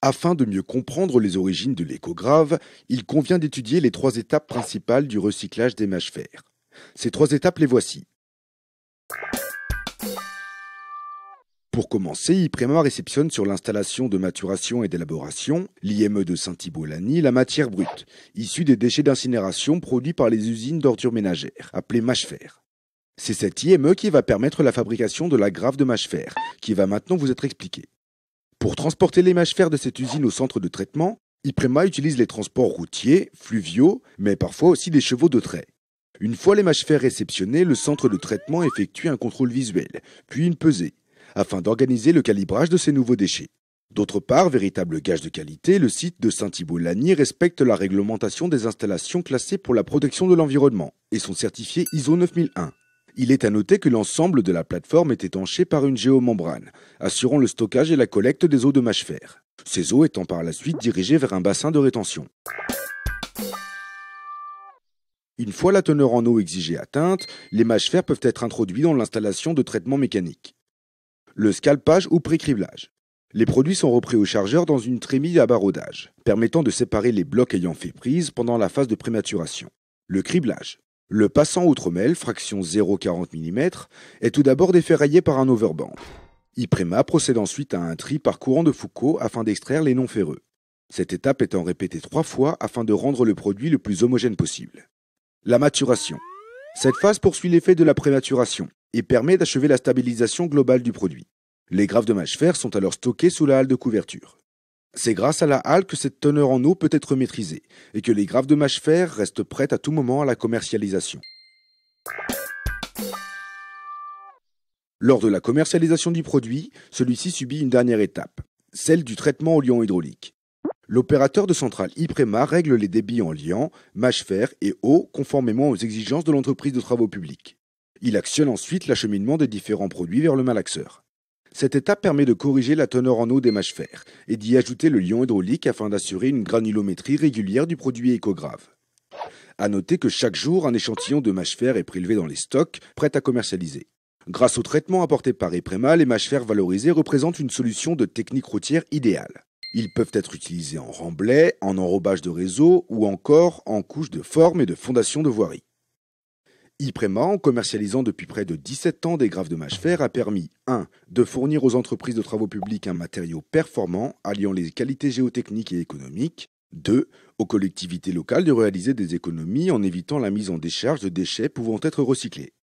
Afin de mieux comprendre les origines de l'écograve, il convient d'étudier les trois étapes principales du recyclage des mâches-fer. Ces trois étapes, les voici. Pour commencer, Iprema réceptionne sur l'installation de maturation et d'élaboration, l'IME de Saint-Thibault-Lagny, la matière brute, issue des déchets d'incinération produits par les usines d'ordures ménagères, appelées mâches-fer. C'est cette IME qui va permettre la fabrication de la grave de mâche-fer, qui va maintenant vous être expliquée. Pour transporter les mâches-fer de cette usine au centre de traitement, Iprema utilise les transports routiers, fluviaux, mais parfois aussi des chevaux de trait. Une fois les mâches-fer réceptionnés, le centre de traitement effectue un contrôle visuel, puis une pesée, afin d'organiser le calibrage de ces nouveaux déchets. D'autre part, véritable gage de qualité, le site de Saint-Thibault-Lagny respecte la réglementation des installations classées pour la protection de l'environnement et sont certifiées ISO 9001. Il est à noter que l'ensemble de la plateforme est étanché par une géomembrane, assurant le stockage et la collecte des eaux de mâche-fer. Ces eaux étant par la suite dirigées vers un bassin de rétention. Une fois la teneur en eau exigée atteinte, les mâches-fer peuvent être introduits dans l'installation de traitement mécanique. Le scalpage ou pré-criblage. Les produits sont repris au chargeur dans une trémie à barodage, permettant de séparer les blocs ayant fait prise pendant la phase de prématuration. Le criblage. Le passant outremelle, fraction 0,40 mm, est tout d'abord déferraillé par un overband. Iprema procède ensuite à un tri par courant de Foucault afin d'extraire les non ferreux. Cette étape étant répétée 3 fois afin de rendre le produit le plus homogène possible. La maturation. Cette phase poursuit l'effet de la prématuration et permet d'achever la stabilisation globale du produit. Les graves de mâche-fer sont alors stockées sous la halle de couverture. C'est grâce à la halle que cette teneur en eau peut être maîtrisée et que les graves de mâche-fer restent prêtes à tout moment à la commercialisation. Lors de la commercialisation du produit, celui-ci subit une dernière étape, celle du traitement au liant hydraulique. L'opérateur de centrale Iprema règle les débits en liant, mâche-fer et eau conformément aux exigences de l'entreprise de travaux publics. Il actionne ensuite l'acheminement des différents produits vers le malaxeur. Cette étape permet de corriger la teneur en eau des mâches-fer et d'y ajouter le liant hydraulique afin d'assurer une granulométrie régulière du produit écograve. A noter que chaque jour, un échantillon de mâche-fer est prélevé dans les stocks, prêts à commercialiser. Grâce au traitement apporté par Iprema, les mâches-fer valorisés représentent une solution de technique routière idéale. Ils peuvent être utilisés en remblai, en enrobage de réseau ou encore en couche de forme et de fondation de voirie. Iprema, en commercialisant depuis près de 17 ans des graves de mâche-fer, a permis 1. De fournir aux entreprises de travaux publics un matériau performant, alliant les qualités géotechniques et économiques. 2. Aux collectivités locales de réaliser des économies en évitant la mise en décharge de déchets pouvant être recyclés.